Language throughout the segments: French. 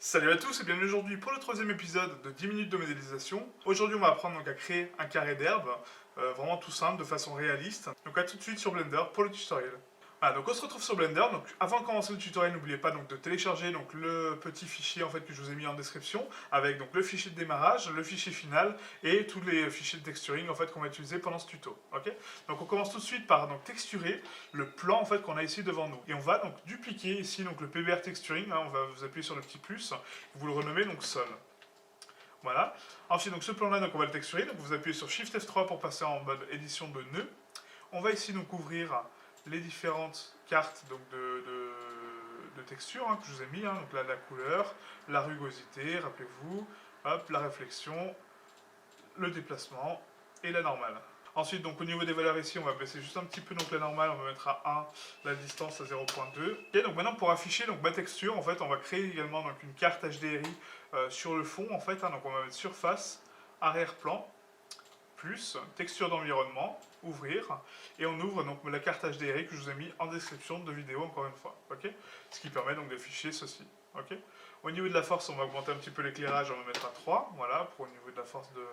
Salut à tous et bienvenue aujourd'hui pour le troisième épisode de 10 minutes de modélisation. Aujourd'hui on va apprendre donc à créer un carré d'herbe, vraiment tout simple, de façon réaliste. Donc à tout de suite sur Blender pour le tutoriel. Voilà, donc on se retrouve sur Blender. Donc avant de commencer le tutoriel, n'oubliez pas donc de télécharger donc le petit fichier en fait que je vous ai mis en description avec donc le fichier de démarrage, le fichier final et tous les fichiers de texturing en fait qu'on va utiliser pendant ce tuto. Ok. Donc on commence tout de suite par donc texturer le plan en fait qu'on a ici devant nous et on va donc dupliquer ici donc le PBR texturing. Là, on va vous appuyer sur le petit plus, vous le renommez donc sol. Voilà. Ensuite donc ce plan là donc on va le texturer. Donc vous appuyez sur Shift F3 pour passer en mode édition de nœud. On va ici donc ouvrir les différentes cartes donc, de texture que je vous ai mis. Donc là, la couleur, la rugosité, rappelez-vous, hop, la réflexion, le déplacement et la normale. Ensuite, donc, au niveau des valeurs ici, on va baisser juste un petit peu donc, la normale, on va mettre à 1, la distance à 0.2. Ok, donc maintenant pour afficher donc, ma texture, en fait, on va créer également donc, une carte HDRI sur le fond. En fait, donc on va mettre surface, arrière-plan, plus, texture d'environnement, ouvrir, et on ouvre donc la carte HDRI que je vous ai mis en description de vidéo encore une fois, ok. Ce qui permet donc d'afficher ceci, ok. Au niveau de la force, on va augmenter un petit peu l'éclairage, on va mettre à 3, voilà, pour au niveau de la force de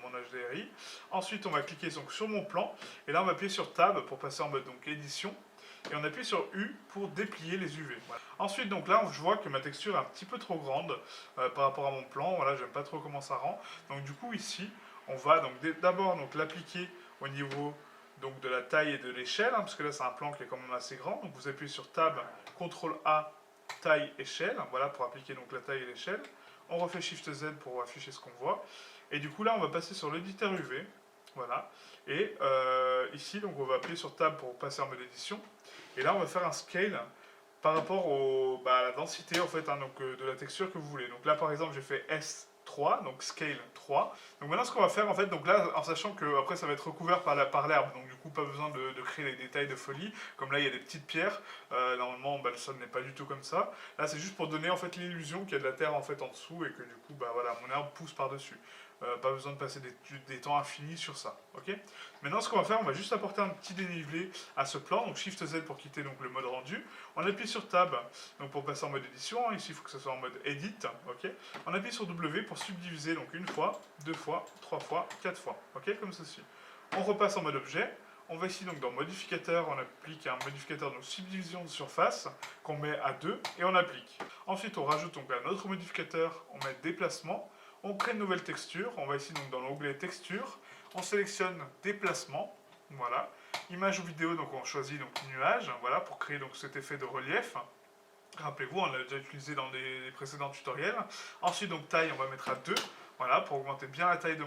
mon HDRI. Ensuite, on va cliquer donc sur mon plan, et là on va appuyer sur Tab pour passer en mode donc édition, et on appuie sur U pour déplier les UV. Voilà. Ensuite, donc là, je vois que ma texture est un petit peu trop grande par rapport à mon plan, voilà, j'aime pas trop comment ça rend, donc du coup ici, on va donc d'abord l'appliquer au niveau donc, de la taille et de l'échelle, parce que là c'est un plan qui est quand même assez grand. Donc vous appuyez sur Tab, CTRL A, taille, échelle, voilà pour appliquer donc la taille et l'échelle. On refait Shift Z pour afficher ce qu'on voit. Et du coup là on va passer sur l'éditeur UV, voilà. Et ici donc on va appuyer sur Tab pour passer en mode édition. Et là on va faire un scale par rapport à la densité en fait, donc, de la texture que vous voulez. Donc là par exemple j'ai fait S3, donc scale 3. Donc maintenant ce qu'on va faire en fait, donc là en sachant que après ça va être recouvert par l'herbe, donc du coup pas besoin de créer des détails de folie, comme là il y a des petites pierres, normalement le sol n'est pas du tout comme ça. Là c'est juste pour donner en fait l'illusion qu'il y a de la terre en fait en dessous et que du coup voilà, mon herbe pousse par dessus. Pas besoin de passer des temps infinis sur ça, ok. Maintenant ce qu'on va faire, on va juste apporter un petit dénivelé à ce plan, donc Shift Z pour quitter donc, le mode rendu. On appuie sur Tab donc, pour passer en mode édition, ici il faut que ce soit en mode Edit, ok. On appuie sur W pour subdiviser donc une fois, deux fois, trois fois, quatre fois, ok, comme ceci. On repasse en mode objet. On va ici donc dans modificateur, on applique un modificateur de subdivision de surface qu'on met à 2 et on applique. Ensuite on rajoute donc un autre modificateur, on met déplacement, on crée une nouvelle texture, on va ici donc dans l'onglet texture, on sélectionne déplacement, voilà, image ou vidéo, donc on choisit donc nuage, voilà, pour créer donc cet effet de relief. Rappelez-vous, on l'a déjà utilisé dans les précédents tutoriels. Ensuite donc taille, on va mettre à 2, voilà, pour augmenter bien la taille de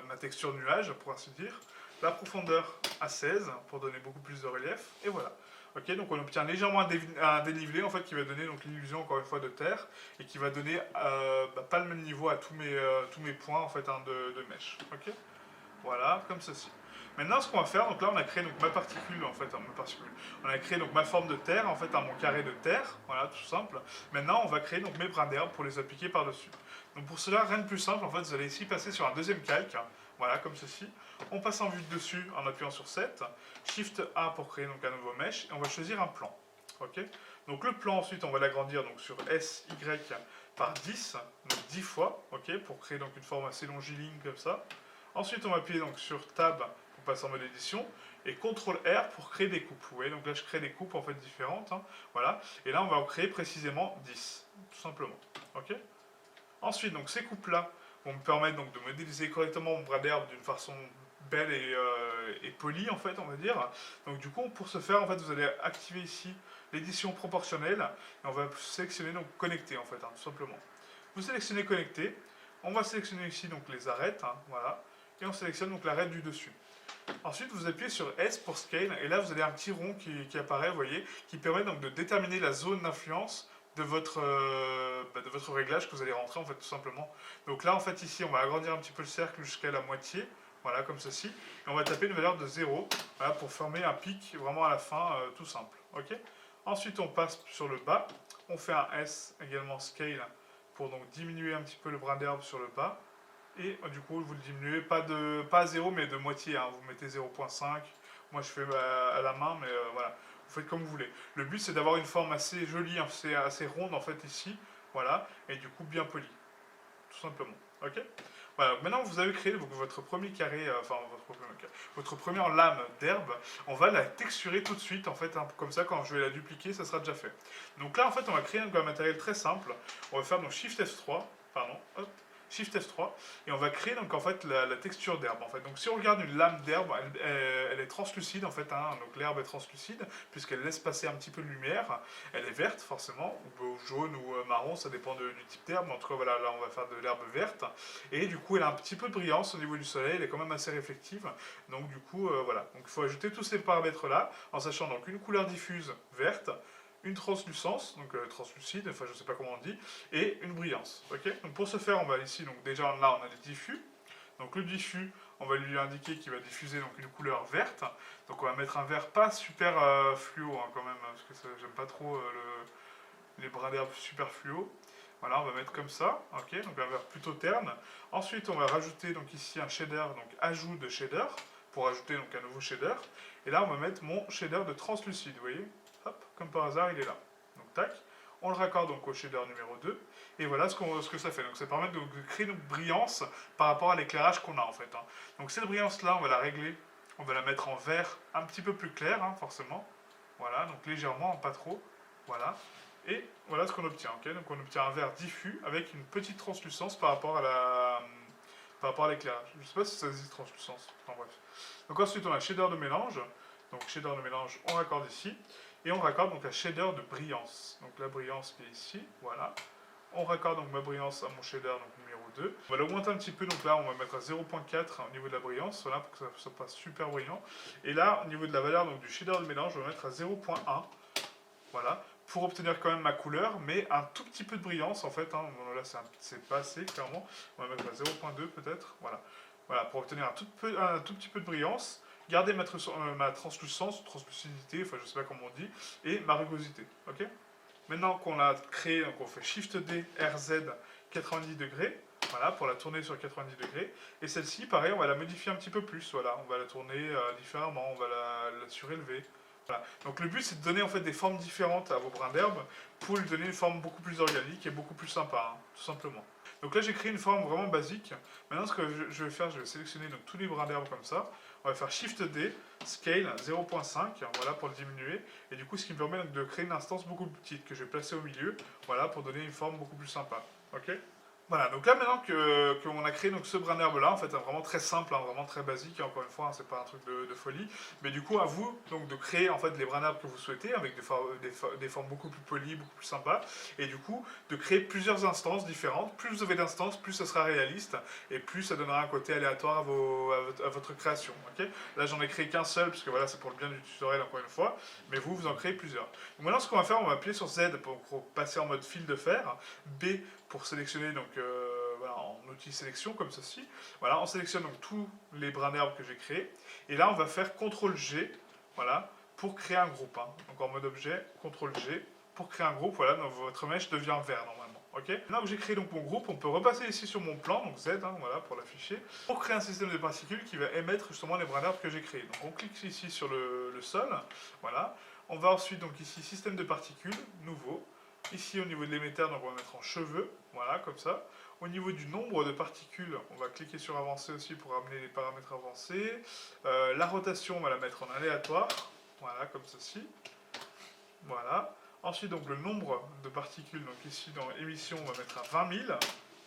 ma texture nuage, pour ainsi dire. La profondeur à 16, pour donner beaucoup plus de relief, et voilà. Ok, donc on obtient légèrement un dénivelé en fait, qui va donner l'illusion encore une fois de terre et qui va donner pas le même niveau à tous mes points en fait, de mèche. Ok, voilà, comme ceci. Maintenant, ce qu'on va faire, donc là, on a créé donc, ma particule, en fait, on a créé donc ma forme de terre, en fait, mon carré de terre, voilà, tout simple. Maintenant, on va créer donc mes brins d'herbe pour les appliquer par-dessus. Donc pour cela, rien de plus simple, en fait, vous allez ici passer sur un deuxième calque, voilà, comme ceci. On passe en vue de dessus en appuyant sur 7, Shift A pour créer donc un nouveau mesh, et on va choisir un plan. Ok. Donc le plan, ensuite, on va l'agrandir donc sur SY par 10, donc 10 fois, ok, pour créer donc une forme assez longiligne comme ça. Ensuite, on va appuyer donc sur Tab pour passer en mode édition et CTRL R pour créer des coupes. Vous voyez, donc là, je crée des coupes en fait différentes. Voilà. Et là, on va en créer précisément 10, tout simplement. Ok. Ensuite, donc ces coupes-là vont me permettre donc de modéliser correctement mon bras d'herbe d'une façon belle et polie, en fait, on va dire. Donc du coup, pour ce faire, en fait, vous allez activer ici l'édition proportionnelle et on va sélectionner donc connecter, en fait, tout simplement. Vous sélectionnez connecter. On va sélectionner ici donc les arêtes, voilà, et on sélectionne donc l'arête du dessus. Ensuite, vous appuyez sur S pour Scale, et là, vous avez un petit rond qui apparaît, vous voyez, qui permet donc de déterminer la zone d'influence de votre réglage que vous allez rentrer, en fait, tout simplement. Donc là, en fait, ici, on va agrandir un petit peu le cercle jusqu'à la moitié, voilà, comme ceci, et on va taper une valeur de 0, voilà, pour former un pic vraiment à la fin, tout simple, ok. Ensuite, on passe sur le bas, on fait un S, également Scale, pour donc diminuer un petit peu le brin d'herbe sur le bas. Et du coup, vous le diminuez pas à 0, mais de moitié. Vous mettez 0.5. Moi, je fais à la main, mais voilà. Vous faites comme vous voulez. Le but, c'est d'avoir une forme assez jolie, assez ronde, en fait, ici, voilà, et du coup bien poli, tout simplement. Ok. Voilà, maintenant vous avez créé votre premier carré, enfin votre première lame d'herbe, on va la texturer tout de suite en fait, hein, comme ça quand je vais la dupliquer ça sera déjà fait. Donc là en fait on va créer un matériel très simple, on va faire donc Shift F3, pardon, hop, Shift F3, et on va créer donc en fait la texture d'herbe en fait. Donc si on regarde une lame d'herbe, elle est translucide en fait, hein, donc l'herbe est translucide puisqu'elle laisse passer un petit peu de lumière, elle est verte forcément, ou jaune ou marron, ça dépend du type d'herbe, mais en tout cas voilà, là on va faire de l'herbe verte, et du coup elle a un petit peu de brillance au niveau du soleil, elle est quand même assez réflective, donc du coup voilà, donc il faut ajouter tous ces paramètres là, en sachant donc une couleur diffuse verte, une translucence, donc translucide, enfin je sais pas comment on dit, et une brillance. Ok. Donc pour ce faire, on va ici, donc déjà là on a des diffus. Donc le diffus, on va lui indiquer qu'il va diffuser donc une couleur verte. Donc on va mettre un vert pas super fluo hein, quand même, hein, parce que j'aime pas trop les brins d'herbe super fluo. Voilà, on va mettre comme ça, ok, donc un vert plutôt terne. Ensuite, on va rajouter donc ici un shader, donc ajout de shader, pour ajouter donc un nouveau shader. Et là, on va mettre mon shader de translucide, vous voyez. Hop, comme par hasard, il est là. Donc tac, on le raccorde donc au shader numéro 2. Et voilà ce que ça fait. Donc ça permet de créer une brillance par rapport à l'éclairage qu'on a en fait. Hein. Donc cette brillance-là, on va la régler, on va la mettre en vert un petit peu plus clair, hein, forcément. Voilà, donc légèrement, pas trop. Voilà. Et voilà ce qu'on obtient. Okay, donc on obtient un vert diffus avec une petite translucence par rapport à l'éclairage. Je ne sais pas si ça se dit translucence. Enfin bref. Donc ensuite on a shader de mélange. Donc shader de mélange, on raccorde ici. Et on raccorde donc la shader de brillance. Donc la brillance qui est ici. Voilà. On raccorde donc ma brillance à mon shader donc numéro 2. On va l'augmenter un petit peu, donc là on va mettre à 0.4 au niveau de la brillance, voilà, pour que ça soit pas super brillant. Et là, au niveau de la valeur donc, du shader de mélange, on va mettre à 0.1. Voilà, pour obtenir quand même ma couleur, mais un tout petit peu de brillance en fait. Hein. Bon, là c'est pas assez clairement. On va mettre à 0.2 peut-être. Voilà. Voilà, pour obtenir un tout petit peu de brillance, garder ma translucence, translucidité, enfin je sais pas comment on dit, et ma rugosité. Ok. Maintenant qu'on a créé, donc on fait Shift D, RZ 90 degrés. Voilà, pour la tourner sur 90 degrés. Et celle-ci, pareil, on va la modifier un petit peu plus. Voilà, on va la tourner différemment, on va la surélever. Voilà. Donc le but c'est de donner en fait des formes différentes à vos brins d'herbe pour lui donner une forme beaucoup plus organique et beaucoup plus sympa, hein, tout simplement. Donc là j'ai créé une forme vraiment basique. Maintenant ce que je vais faire, je vais sélectionner donc, tous les brins d'herbe comme ça. On va faire Shift D, Scale 0.5, voilà pour le diminuer. Et du coup ce qui me permet donc, de créer une instance beaucoup plus petite que je vais placer au milieu, voilà pour donner une forme beaucoup plus sympa. Ok. Voilà, donc là maintenant qu'on a créé donc, ce brin d'herbe là, en fait, vraiment très simple, hein, vraiment très basique, encore une fois, hein, c'est pas un truc de folie, mais du coup à vous donc de créer en fait les brins d'herbe que vous souhaitez avec des formes beaucoup plus polies, beaucoup plus sympas, et du coup de créer plusieurs instances différentes. Plus vous avez d'instances, plus ça sera réaliste, et plus ça donnera un côté aléatoire à votre création. Okay, là j'en ai créé qu'un seul, parce que voilà, c'est pour le bien du tutoriel encore une fois, mais vous en créez plusieurs. Donc maintenant ce qu'on va faire, on va appuyer sur Z pour passer en mode fil de fer, B pour sélectionner donc voilà, en outil sélection comme ceci. Voilà, on sélectionne donc tous les brins d'herbe que j'ai créés. Et là, on va faire CTRL G, voilà, pour créer un groupe. Hein. Donc en mode objet, CTRL G pour créer un groupe. Voilà, donc votre mèche devient vert normalement. Ok. Maintenant que j'ai créé donc mon groupe, on peut repasser ici sur mon plan, donc Z, hein, voilà, pour l'afficher, pour créer un système de particules qui va émettre justement les brins d'herbe que j'ai créés. Donc on clique ici sur le sol, voilà. On va ensuite donc ici système de particules, nouveau. Ici, au niveau de l'émetteur, donc on va mettre en cheveux, voilà, comme ça. Au niveau du nombre de particules, on va cliquer sur avancer aussi pour amener les paramètres avancés. La rotation, on va la mettre en aléatoire, voilà, comme ceci. Voilà. Ensuite, donc le nombre de particules, donc ici dans émission, on va mettre à 20 000.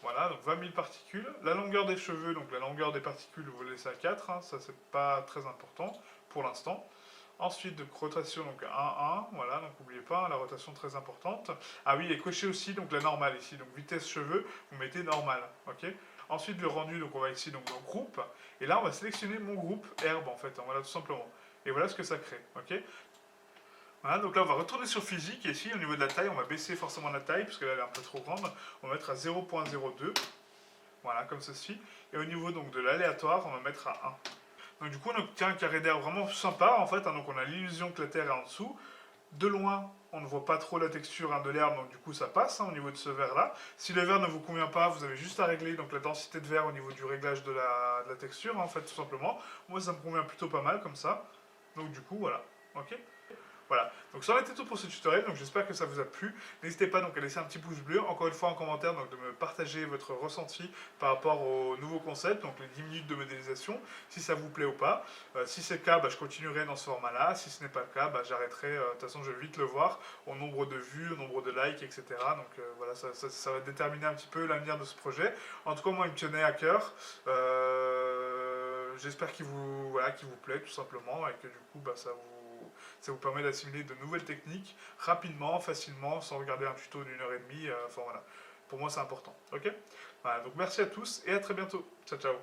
Voilà, donc 20 000 particules. La longueur des cheveux, donc la longueur des particules, vous laissez à 4, hein, ça c'est pas très important pour l'instant. Ensuite, de rotation, donc 1, 1, voilà, donc n'oubliez pas, la rotation très importante. Ah oui, et cochez aussi donc la normale ici, donc vitesse cheveux, vous mettez normal, ok. Ensuite, le rendu, donc on va ici donc dans groupe, et là on va sélectionner mon groupe herbe en fait, hein, voilà tout simplement. Et voilà ce que ça crée, ok. Voilà, donc là on va retourner sur physique, et ici au niveau de la taille, on va baisser forcément la taille, parce que là elle est un peu trop grande, on va mettre à 0.02, voilà, comme ceci. Et au niveau donc de l'aléatoire, on va mettre à 1. Donc du coup on obtient un carré d'air vraiment sympa en fait, hein, donc on a l'illusion que la Terre est en dessous. De loin, on ne voit pas trop la texture hein, de l'herbe, donc du coup ça passe hein, au niveau de ce verre là. Si le verre ne vous convient pas, vous avez juste à régler donc, la densité de verre au niveau du réglage de la texture, hein, en fait tout simplement. Moi ça me convient plutôt pas mal comme ça. Donc du coup voilà, ok. Voilà, donc ça en était tout pour ce tutoriel, donc j'espère que ça vous a plu. N'hésitez pas donc à laisser un petit pouce bleu, encore une fois en commentaire, donc de me partager votre ressenti par rapport au nouveau concept, donc les 10 minutes de modélisation, si ça vous plaît ou pas. Si c'est le cas, je continuerai dans ce format-là. Si ce n'est pas le cas, j'arrêterai. De toute façon, je vais vite le voir au nombre de vues, au nombre de likes, etc. Donc voilà, ça va déterminer un petit peu l'avenir de ce projet. En tout cas, moi, il me tenait à cœur. J'espère qu'il vous plaît tout simplement et que du coup, ça vous permet d'assimiler de nouvelles techniques rapidement, facilement, sans regarder un tuto d'1 heure et demie. Enfin voilà, pour moi c'est important. Ok. Voilà, donc merci à tous et à très bientôt. Ciao ciao.